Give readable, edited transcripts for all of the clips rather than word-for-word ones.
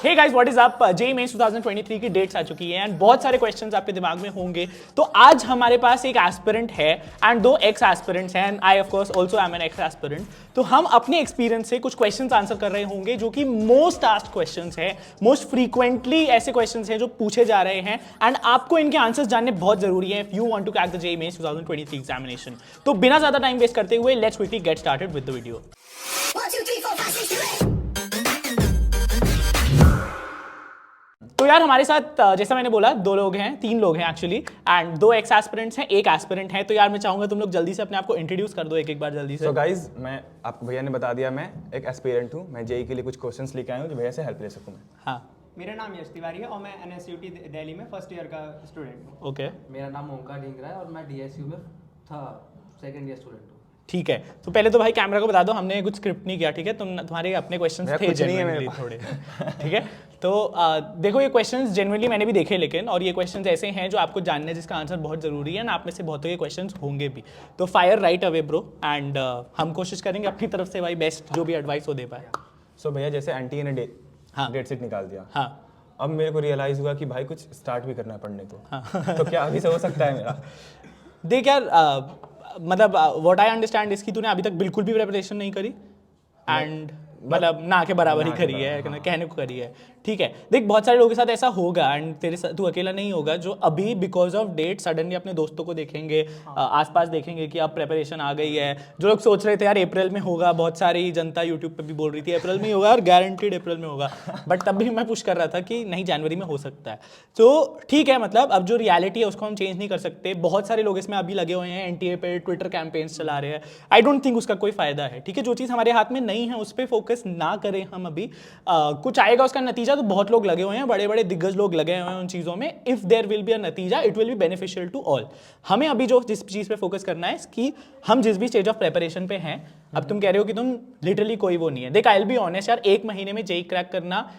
Hey guys what is up, JEE mains 2023 की dates आ चुकी है एंड बहुत सारे क्वेश्चंस आपके दिमाग में होंगे। तो आज हमारे पास एक एस्पिरेंट है एंड 2 एक्स एस्पिरेंट्स हैं and I of course also I am an ex aspirant. तो हम अपने एक्सपीरियंस से कुछ क्वेश्चंस आंसर कर रहे होंगे जो कि मोस्ट आस्क्ड क्वेश्चंस है, मोस्ट फ्रीक्वेंटली ऐसे क्वेश्चंस हैं जो पूछे जा रहे हैं एंड आपको इनके आंसर्स जानने बहुत जरूरी है if you want to crack the JEE mains 2023 examination. तो बिना ज्यादा टाइम वेस्ट करते हुए let's quickly get started with the video. 1, 2, 3, 4, 5, 6, 7, 8. तो यार हमारे साथ जैसा मैंने बोला 2 लोग हैं, 3 लोग हैं एक्चुअली एंड 2 एक्स एस्पिरेंट्स हैं, 1 एस्पिरेंट है। तो यार मैं चाहूंगा तुम लोग जल्दी से अपने आप को इंट्रोड्यूस कर दो एक बार जल्दी से। तो गाइज मैं आपको भैया ने बता दिया, मैं एक एस्पिरेंट हूँ। मैं जेईई के लिए कुछ क्वेश्चंस लेके आया हूँ जो भैया से हेल्प ले सकूँ मैं। हाँ मेरा नाम यश तिवारी है और मैं एनएसयूटी दिल्ली में फर्स्ट ईयर का स्टूडेंट हूँ। ओके मेरा नाम ओंकार ढींगरा है और मैं डीएसयू में था सेकंड ईयर स्टूडेंट हूँ। ठीक है। तो पहले तो भाई कैमरा को बता दो, हमने कुछ स्क्रिप्ट नहीं किया, ठीक है? तुम्हारे अपने क्वेश्चंस मेरा थे कुछ नहीं है मेरे genuinely थोड़े ठीक है। तो देखो ये क्वेश्चंस जेन्युइनली मैंने भी देखे, लेकिन और ये क्वेश्चंस ऐसे हैं जो आपको जानने जिसका आंसर बहुत जरूरी है ना, आप में से बहुतों के क्वेश्चंस होंगे भी। तो fire right away bro and हम कोशिश करेंगे अपनी तरफ से भाई बेस्ट जो भी एडवाइस हो दे पाए। सो भैया जैसे आंटी ने हाँ। डेट शीट निकाल दिया, हाँ अब मेरे को रियलाइज हुआ कि भाई कुछ स्टार्ट भी करना है पढ़ने को। हाँ। तो क्या अभी से हो सकता है मेरा? देख यार मतलब व्हाट आई अंडरस्टैंड इसकी तूने अभी तक बिल्कुल भी प्रिपरेशन नहीं करी एंड मतलब ना के बराबर ही करी है, कहने को करी है, ठीक है। देख बहुत सारे लोगों के साथ ऐसा होगा एंड तेरे साथ तू अकेला नहीं होगा जो अभी बिकॉज ऑफ डेट सडनली अपने दोस्तों को देखेंगे, आसपास देखेंगे कि अब प्रिपरेशन आ गई है। जो लोग सोच रहे थे यार अप्रैल में होगा, बहुत सारी जनता यूट्यूब पे भी बोल रही थी अप्रैल में ही होगा और गारंटीड अप्रैल में होगा, बट तब भी मैं पुश कर रहा था कि नहीं जनवरी में हो सकता है। तो ठीक है, मतलब अब जो रियलिटी है उसको हम चेंज नहीं कर सकते। बहुत सारे लोग इसमें अभी लगे हुए हैं, एनटीए पे ट्विटर कैंपेन्स चला रहे हैं। आई डोंट थिंक उसका कोई फायदा है, ठीक है। जो चीज़ हमारे हाथ में नहीं है उस पर फोकस ना करें हम अभी। कुछ आएगा उसका नतीजा, तो बहुत लोग लगे हुए हैं, बड़े बड़े दिग्गज लोग लगे हुए हैं उन चीज़ों में। If there will be a नतीजा it will be beneficial to all. हमें अभी जो जिस चीज़ पे फोकस करना है कि हम जिस भी स्टेज ऑफ प्रिपरेशन पे हैं, अब तुम कह रहे हो कि तुम लिटरली कोई वो नहीं है। देख आई विल बी ऑनेस्ट यार, 1 महीने में जेईई क्रैक करना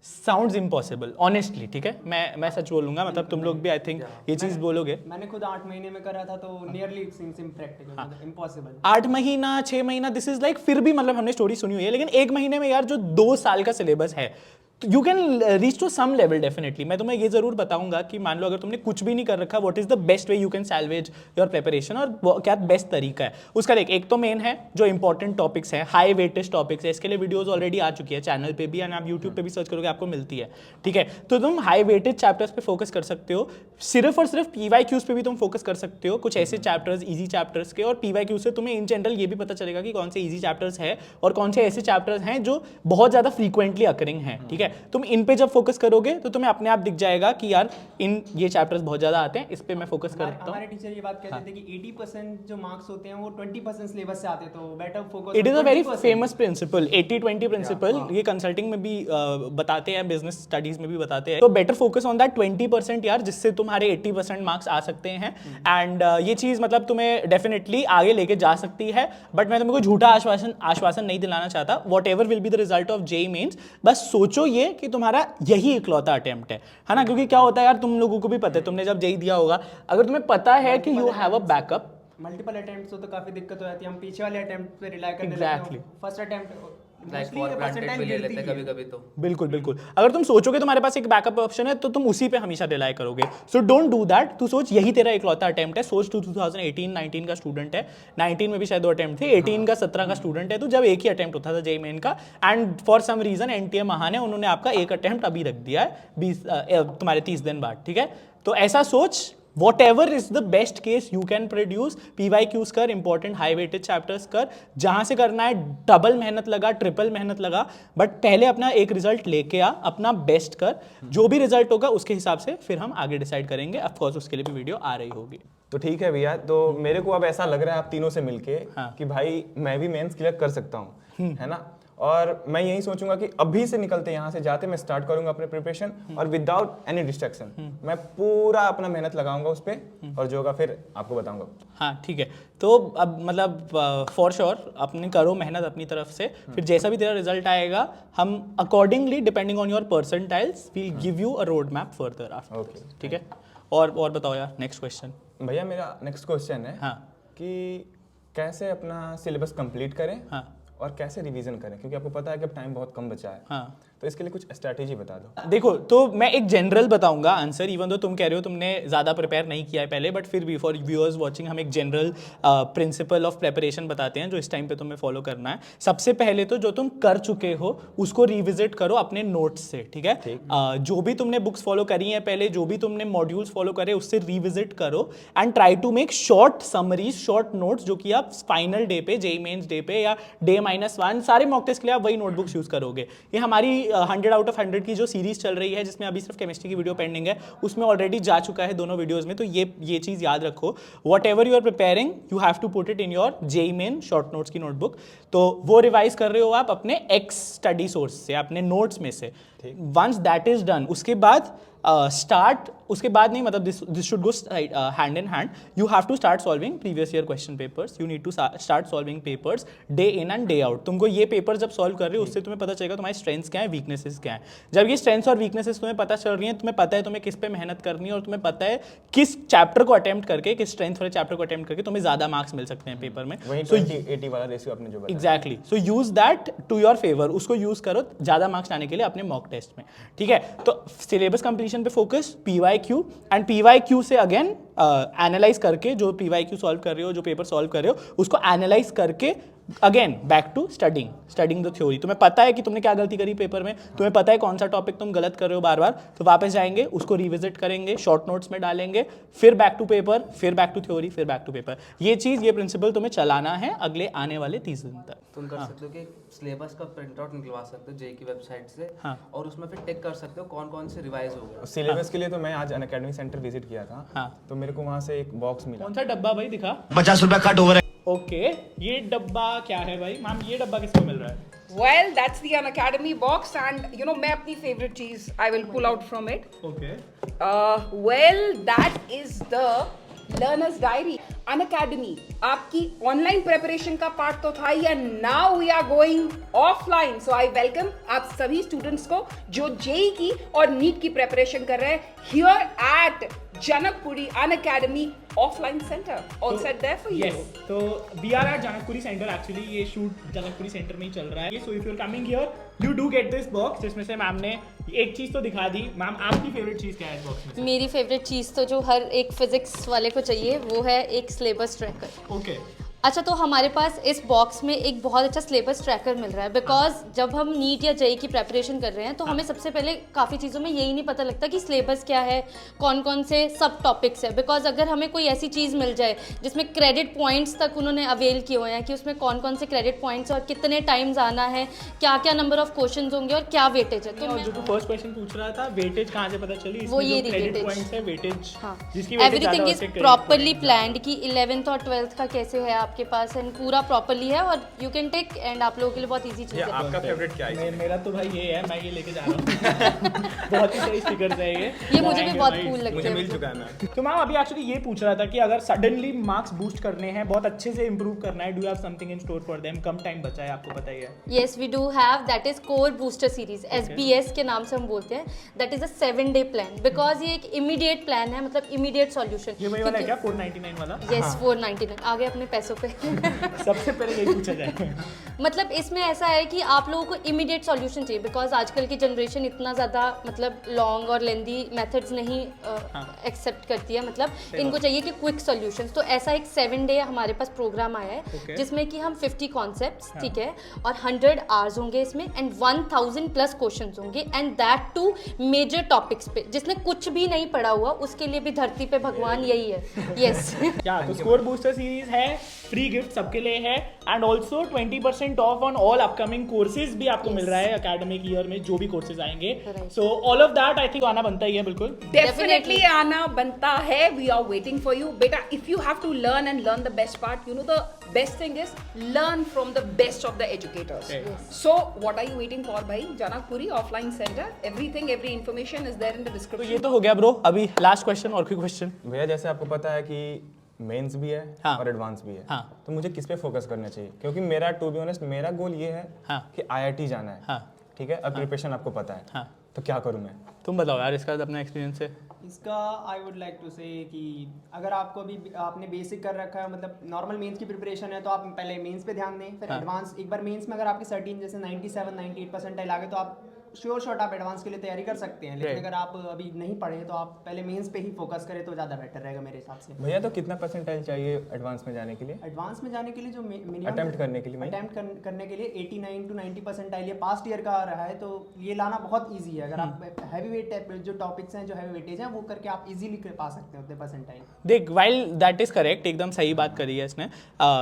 साउंड्स इम्पॉसिबल ऑनेस्टली, ठीक है। मैं सच बोलूंगा, मतलब तुम लोग भी आई थिंक ये चीज़ बोलोगे। मैंने खुद 8 महीने में करा था, तो नियरली सीम्स इम्प्रैक्टिकल, इम्पॉसिबल। 8 महीना 6 महीना दिस इज लाइक, फिर भी मतलब हमने स्टोरी सुनी हुई है, लेकिन 1 महीने में यार जो 2 साल का सिलेबस है you can reach to some level definitely. मैं तुम्हें ये जरूर बताऊंगा कि मान लो अगर तुमने कुछ भी नहीं कर रखा, what is the best way you can salvage your preparation और क्या बेस्ट तरीका है उसका। देख एक तो मेन है जो इंपॉर्टेंट टॉपिक्स है, हाई वेटेज टॉपिक्स है, इसके लिए वीडियोज ऑलरेडी आ चुकी है चैनल पे भी एंड आप यूट्यूब पे भी सर्च करोगे आपको मिलती है, ठीक है। तो तुम हाई वेटेज चैप्टर्स पे फोकस कर सकते हो, सिर्फ और सिर्फ पीवाईक्यूज पे भी तुम फोकस कर सकते हो, कुछ ऐसे चैप्टर्स ईजी चैप्टर्स के। और पीवाईक्यू से तुम्हें इन जनरल ये भी पता चलेगा कि कौन से ईजी चैप्टर्स है और कौन से ऐसे चैप्टर्स हैं जो बहुत ज्यादा फ्रीक्वेंटली अकरिंग हैं, ठीक है। तुम इन पे जब फोकस करोगे तो तुम्हें अपने आप दिख जाएगा कि यार इन ये चैप्टर्स बहुत ज्यादा आते हैं, इस पे मैं फोकस करता हूं। हमारे टीचर ये बात कहते थे कि 80% जो मार्क्स होते हैं वो 20% सिलेबस से आते हैं, तो better focus. It is a very famous principle, 80-20 principle. ये कंसल्टिंग में भी बताते हैं, बिजनेस स्टडीज में भी बताते हैं। तो बेटर फोकस ऑन दैट 20% यार, जिससे तुम्हारे 80% मार्क्स आ सकते हैं एंड ये चीज मतलब तुम्हें डेफिनेटली आगे लेके जा सकती है। बट मैं तुम्हें कोई झूठा आश्वासन नहीं दिलाना चाहता। Whatever will be the result of JEE mains, बस सोचो ये कि तुम्हारा यही इकलौता अटेम्प्ट है ना। क्योंकि क्या होता है यार, तुम लोगों को भी पता है, तुमने जब जेईई दिया होगा, अगर तुम्हें पता है कि you have a backup, multiple attempts हो तो काफी दिक्कत हो जाती है। हम पीछे वाले अटेम्प्ट पे रिलाई करने Exactly. लगते हैं। First attempt like for granted भी ले लेते हैं कभी कभी। तो बिल्कुल बिल्कुल, अगर तुम सोचोगे तुम्हारे पास एक बैकअप ऑप्शन है तो तुम उसी पे हमेशा रिलाई करोगे। So don't do that. तू सोच यही तेरा इकलौता अटेम्प्ट है। सोच तू 2018-19 का स्टूडेंट है, 19 में भी शायद 2 अटेम्प्ट थे, 18 का 17 का स्टूडेंट है। तो जब एक ही अटेम्प्ट होता था जेईई मेन का and for some reason NTA महान है, उन्होंने आपका एक अटेम्प्ट अभी रख दिया है 20 तुम्हारे 30 दिन बाद, ठीक है। तो ऐसा सोच, whatever is the best case you can produce, PYQs कर, important high weighted chapters कर, जहां से करना है डबल मेहनत लगा, ट्रिपल मेहनत लगा, बट पहले अपना एक रिजल्ट लेके आ, अपना बेस्ट कर। जो भी रिजल्ट होगा उसके हिसाब से फिर हम आगे डिसाइड करेंगे। ऑफ कोर्स उसके लिए भी वीडियो आ रही होगी। तो ठीक है भैया, तो मेरे को अब ऐसा लग रहा है आप तीनों से मिलके कि भाई मैं भी मेंस क्लियर कर सकता हूँ, है ना। और मैं यही सोचूंगा कि अभी से निकलते यहाँ से जाते मैं स्टार्ट करूंगा अपने प्रिपरेशन और विदाउट एनी डिस्ट्रैक्शन मैं पूरा अपना मेहनत लगाऊंगा उस पर और जो होगा फिर आपको बताऊंगा। हाँ ठीक है, तो अब मतलब फॉर श्योर अपने करो मेहनत अपनी तरफ से, फिर जैसा भी तेरा रिजल्ट आएगा हम accordingly depending on your percentiles will give you a road map further after. Okay ठीक है, और बताओ यार नेक्स्ट क्वेश्चन। भैया मेरा नेक्स्ट क्वेश्चन है हाँ कि कैसे अपना सिलेबस कंप्लीट करें हाँ और कैसे रिवीजन करें, क्योंकि आपको पता है कि अब टाइम बहुत कम बचा है। हाँ तो इसके लिए कुछ स्ट्रैटेजी बता दो। देखो, तो मैं एक जनरल बताऊंगा आंसर, इवन दो तुम कह रहे हो तुमने ज़्यादा प्रिपेयर नहीं किया है पहले, बट फिर भी फॉर व्यूअर्स वाचिंग हम एक जनरल प्रिंसिपल ऑफ प्रिपरेशन बताते हैं जो इस टाइम पे तुम्हें फॉलो करना है। सबसे पहले तो जो तुम कर चुके हो उसको रिविजिट करो अपने नोट्स से, ठीक है? जो भी तुमने बुक्स फॉलो करी हैं पहले, जो भी तुमने मॉड्यूल्स फॉलो करे उससे रिविजिट करो and try to make short summaries, short notes, जो कि आप फाइनल डे पे, जेईई मेंस डे पे या डे -1 सारे मॉक टेस्ट के लिए आप वही नोटबुक्स यूज करोगे। ये हमारी 100 आउट ऑफ 100 की जो सीरीज चल रही है, जिसमें अभी सिर्फ केमिस्ट्री की वीडियो पेंडिंग है, उसमें ऑलरेडी जा चुका है दोनों वीडियोस में। तो ये चीज याद रखो, whatever you are preparing you have to put it in your JEE main short notes की नोटबुक। तो वो रिवाइज कर रहे हो आप अपने एक्स स्टडी सोर्स से, अपने नोट्स में से। वंस दैट इज डन, उसके बाद उसके बाद नहीं, मतलब this should go hand in hand. You have to start solving previous year question papers, you need to start solving papers day in and day out. तुमको ये पेपर जब solve कर रहे हो उससे तुम्हें पता चलेगा तुम्हारी स्ट्रेंथ्स क्या है, वीकनेसेस क्या है। जब ये स्ट्रेंथ्स और वीकनेसेस तुम्हें पता चल रही हैं, तुम्हें पता है तुम्हें किस पे मेहनत करनी है और तुम्हें पता है किस चैप्टर को अटेम्प्ट करके, किस स्ट्रेंथ वाले चैप्टर को अटेम्प्ट करके तुम्हें ज्यादा मार्क्स मिल सकते हैं पेपर में। वही So 20-80 वाला रेशियो आपने जो बताया। Exactly, so use that to your favour, उसको यूज करो ज्यादा मार्क्स लाने के लिए अपने मॉक टेस्ट में, ठीक है? तो सिलेबस कंप्लीशन पे फोकस, पीवाईक्यू एंड पीवाईक्यू से अगेन एनालाइज करके, जो पीवाईक्यू सॉल्व कर रहे हो, जो पेपर सॉल्व कर रहे हो, उसको एनालाइज करके again back to studying the theory. तुम्हें पता है कि तुमने क्या गलती करी पेपर में, तुम्हें पता है कौन सा टॉपिक तुम गलत कर रहे हो बार बार, तो वापस जाएंगे, उसको रिविजिट करेंगे, शॉर्ट नोट्स में डालेंगे, फिर बैक टू पेपर, फिर बैक टू थ्योरी, फिर बैक टू पेपर। ये चीज़, ये प्रिंसिपल तुम्हें चलाना है अगले आने वाले 30 दिन तक। तुम कर सकते हो कि सिलेबस का प्रिंट आउट निकलवा सकते हो जेईई की वेबसाइट से, हाँ। और उसमें फिर टिक कर सकते हो कौन कौन से रिवाइज हो गए। सिलेबस के लिए तो मैं आज अनअकैडमी सेंटर विजिट किया था, हाँ। तो मेरे को वहाँ से एक बॉक्स मिला। कौन सा डब्बा भाई दिखा? 50 रुपया कट ओवर है। ओके, ये डब्बा क्या है भाई? मैम, ये डब्बा किसको मिल रहा है? Well, that's the Unacademy box, and you know, मैं अपनी favorite चीज I will pull out from it. Okay, Well, that is the Learner's Diary. Unacademy आपकी ऑनलाइन प्रिपरेशन का पार्ट तो था ही, and now we are going offline. So I welcome आप सभी students को जो जेईई की और नीट की प्रिपरेशन कर रहे हैं here at Janakpuri Unacademy offline centre. All set there for you. Yes, तो we are at Janakpuri centre. Actually ये शूट जनकपुरी सेंटर में ही चल रहा है। So if you are coming here you do get this box, जिसमें से मैम ने एक चीज तो दिखा दी। मैम, आपकी फेवरेट चीज क्या है इस बॉक्स में से? मेरी फेवरेट चीज़ तो जो हर एक फिजिक्स वाले को चाहिए वो है एक सिलेबस ट्रैकर। ओके, अच्छा, तो हमारे पास इस बॉक्स में एक बहुत अच्छा सिलेबस ट्रैकर मिल रहा है, बिकॉज जब हम नीट या जेईई की प्रिपरेशन कर रहे हैं तो हमें सबसे पहले काफ़ी चीज़ों में यही नहीं पता लगता कि सिलेबस क्या है, कौन कौन से सब टॉपिक्स है। बिकॉज अगर हमें कोई ऐसी चीज़ मिल जाए जिसमें क्रेडिट पॉइंट्स तक उन्होंने अवेल किए हुए हैं कि उसमें कौन कौन से क्रेडिट पॉइंट्स और कितने टाइम्स आना है, क्या क्या नंबर ऑफ क्वेश्चन होंगे और क्या वेटेज है, तो और मैं जो तू फर्स्ट क्वेश्चन पूछ रहा था, वेटेज कहाँ से पता चली? वो ये क्रेडिट weightage। पॉइंट्स है, वेटेज, हाँ, जिसकी weightage एवरीथिंग ज़्यादा इज होती है, credit प्रॉपरली points। प्लान्ड कि 11th और 12th का कैसे है आपके पास, एंड पूरा प्रॉपरली है और यू कैन टेक, एंड आप लोगों के लिए बहुत इजी चीज़ ये है। आपका फेवरेट क्या है? मेरा तो भाई ये है, मैं ये लेके जा रहा हूँ। बहुत ही सही स्टिकर्स है ये मुझे भी बहुत कूल लगते मुझे हैं। मिल चुका है मैम। तो मैम, अभी एक्चुअली ये पूछ रहा था कि अगर सडनली मार्क्स बूस्ट करने हैं, बहुत अच्छे से इंप्रूव करना है, do you have something in store for them? Come time बचा है, आपको पता ही है। Yes, we do have, that is core booster series, SBS के नाम से हम बोलते हैं। That is a 7-day plan, because ये एक immediate plan है, मतलब immediate solution। ये वही वाला है क्या, 499 वाला? Yes, 499 आगे अपने पैसों पे। सबसे पहले यही पूछा जाए। मतलब इसमें ऐसा है कि आप लोगों को इमीडिएट सॉल्यूशन चाहिए, बिकॉज आजकल की जनरेशन इतना ज़्यादा मतलब लॉन्ग और लेंदी मेथड्स नहीं एक्सेप्ट करती है, मतलब इनको चाहिए कि क्विक सॉल्यूशंस। तो ऐसा एक 7-day हमारे पास प्रोग्राम आया है, Okay. जिसमें कि हम 50 कॉन्सेप्ट्स, ठीक है, और 100 आवर्स होंगे इसमें, एंड 1000+ क्वेश्चंस होंगे, and that to major topics पे, जिसने कुछ भी नहीं पढ़ा हुआ उसके लिए भी धरती पे भगवान यही है। यस। क्या तो स्कोर बूस्टर सीरीज है, फ्री गिफ्ट सबके लिए है, and also 20% of on all upcoming courses भी आपको मिल रहा है एकेडमिक ईयर में, जो भी कोर्सेज आएंगे। Right. So all of that I think आना बनता ही है, बिल्कुल। Definitely आना बनता है. We are waiting for you. Beta, if you have to learn and learn the best part, you know the best thing is learn from the best of the educators. Okay. So what are you waiting for, bhai? Janakpuri Offline Center. Everything, every information is there in the तो description. ये तो हो गया bro. अभी last question और quick question. भैया, जैसे आपको पता है कि मेंस भी है हाँ। और एडवांस भी है, हाँ। तो मुझे किस पे फोकस करना चाहिए? क्योंकि मेरा टू बी ऑनेस्ट मेरा गोल ये है हाँ। कि आईआईटी जाना है। हाँ। ठीक है, अब प्रिपरेशन आपको पता है, हाँ। तो क्या करूँ मैं? तुम बताओ यार इसका अपना एक्सपीरियंस है। इसका आई वुड लाइक टू से कि अगर आपको अभी आपने बेसिक कर रखा है, मतलब नॉर्मल मेंस की प्रिपरेशन है, तो आप पहले मेंस पे ध्यान दें, फिर हाँ। एडवांस एक बार मेंस में अगर आपकी 13 जैसे 97-98 परसेंटाइल आ गए तो आप श्योर शॉट आप एडवांस के लिए तैयारी कर सकते हैं, लेकिन अगर आप अभी नहीं पढ़े तो आप पहले मेंस पे ही फोकस करें तो ज़्यादा बेटर रहेगा मेरे हिसाब से। भैया तो कितना परसेंटाइल चाहिए एडवांस में जाने के लिए? एडवांस में जाने के लिए जो मिनिमम अटेम्प्ट करने के लिए अटेम्प्ट करने के लिए 89 to 90 परसेंटाइल ये पास्ट ईयर का रहा है, तो ये लाना बहुत ईजी है। अगर आप हैवी वेट जो टॉपिक्स हैं, जो हैवी वेटेज हैं, वो करके आप इजीली पा सकते हैं उतने परसेंटाइल। देख, वाइल दैट इज करेक्ट, एकदम सही बात करी है इसने।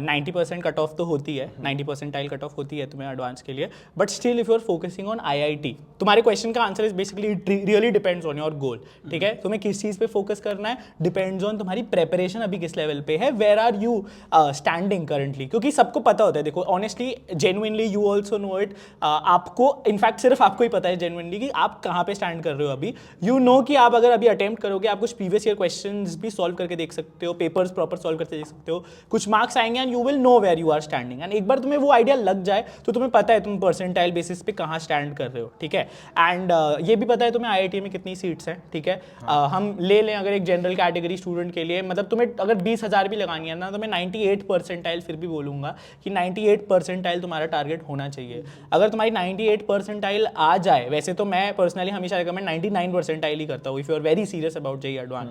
90% कट ऑफ तो होती है, 90 परसेंटाइल कट ऑफ होती है तुम्हें एडवांस के लिए, but still if you are focusing on IIT, तुम्हारे क्वेश्चन का answer is basically really depends on your goal. ठीक है, तुम्हें किस चीज़ पे फोकस करना है डिपेंड्स ऑन तुम्हारी प्रेपरेशन अभी किस लेवल पे है, where are you standing currently, क्योंकि सबको पता होता है। देखो honestly, genuinely you also know it, आपको इनफैक्ट सिर्फ आपको ही पता है जेन्युइनली कि आप कहाँ पे स्टैंड कर रहे हो अभी। यू नो कि आप अगर अभी अटेम्प्ट करोगे, आप कुछ प्रीवियस ईयर क्वेश्चंस भी सॉल्व करके देख सकते हो, पेपर्स प्रॉपर सॉल्व करके देख सकते हो, कुछ मार्क्स आएंगे and you will know where you are standing. And एक बार तुम्हें वो आइडिया लग जाए तो तुम्हें पता है तुम परसेंटाइल बेसिस पे कहाँ स्टैंड कर रहे हो। ठीक है, एंड ये भी पता है तुम्हें IIT में कितनी सीट्स हैं। ठीक है, हम ले लें अगर एक जनरल कैटेगरी स्टूडेंट के लिए, मतलब तुम्हें अगर 20,000 भी लगानी है ना, तो मैं 98 परसेंटाइल फिर भी बोलूँगा कि 98 परसेंटाइल तुम्हारा टारगेट होना चाहिए। अगर तुम्हारी 98 परसेंटाइल आ जाए, वैसे तो मैं पर्सनली हमेशा रिकमेंड 99 परसेंटाइल ही करता हूँ if you are very serious about JEE advance,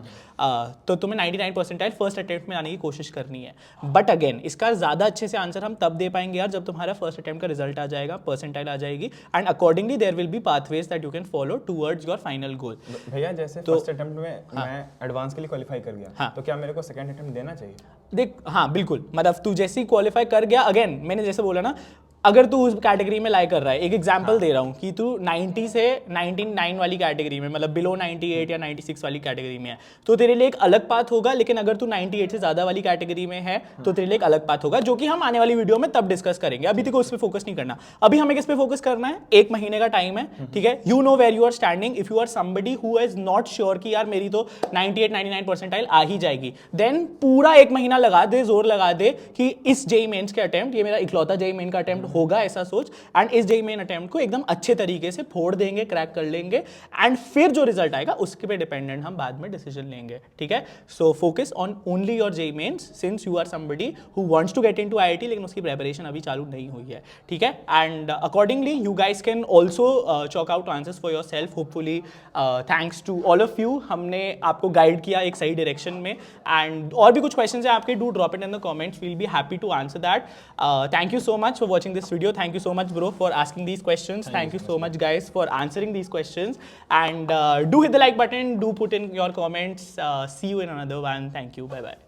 तो तुम्हें 99 परसेंटाइल फर्स्ट अटेम्प्ट में आने की कोशिश करनी है। बट अगेन, इसका ज़्यादा अच्छे से आंसर हम तब दे पाएंगे यार जब तुम्हारा फर्स्ट अटेम्प्ट का रिजल्ट आ जाएगा, परसेंटाइल आ जाएगी, and accordingly there will be pathways that you can follow towards your final goal. भैया जैसे फर्स्ट अटेम्प्ट में मैं एडवांस के लिए क्वालिफाई कर गया, तो क्या मेरे को सेकंड अटेम्प्ट देना चाहिए? देख, हाँ बिल्कुल, मतलब तू जैसे ही क्वालिफाई कर गया, अगेन मैंने जैसे बोला ना, अगर तू उस कैटेगरी में लाई कर रहा है, एक एग्जांपल दे रहा हूँ कि तू 90 से 99 वाली कैटेगरी में, मतलब बिलो 98 या 96 वाली कैटेगरी में है, तो तेरे लिए एक अलग पाथ होगा। लेकिन अगर तू 98 से ज़्यादा वाली कैटेगरी में है तो तेरे लिए एक अलग पाथ होगा, जो कि हम आने वाली वीडियो में तब डिस्कस करेंगे। अभी तेरे को उस पर फोकस नहीं करना, अभी हमें किस पे फोकस करना है, 1 महीने का टाइम है। ठीक है, you know where you are standing. If you are somebody who is not sure कि यार मेरी तो 98-99 परसेंटाइल आ ही जाएगी, देन पूरा 1 महीना लगा दे, जोर लगा दे कि इस JEE मेंस के अटेम्प्ट, ये मेरा इकलौता JEE मेन का अटेम्प्ट होगा, ऐसा सोच, एंड इस JEE मेन अटेम्प्ट को एकदम अच्छे तरीके से फोड़ देंगे, क्रैक कर लेंगे, एंड फिर जो रिजल्ट आएगा उसके पे डिपेंडेंट हम बाद में डिसीजन लेंगे। ठीक है, so focus on only your JEE mains since you are somebody who wants to get into IIT, लेकिन उसकी प्रिपरेशन अभी चालू नहीं हुई है। ठीक है, and accordingly you guys can also chalk out answers for yourself. Hopefully thanks to all of you, हमने आपको गाइड किया एक सही डायरेक्शन में, एंड और भी कुछ क्वेश्चन है आपके, do drop it in the comments, we'll be happy to answer that. Thank you so much for watching this video. Thank you so much bro for asking these questions. Thank you so much guys for answering these questions, and do hit the like button, do put in your comments. See you in another one. Thank you, bye bye.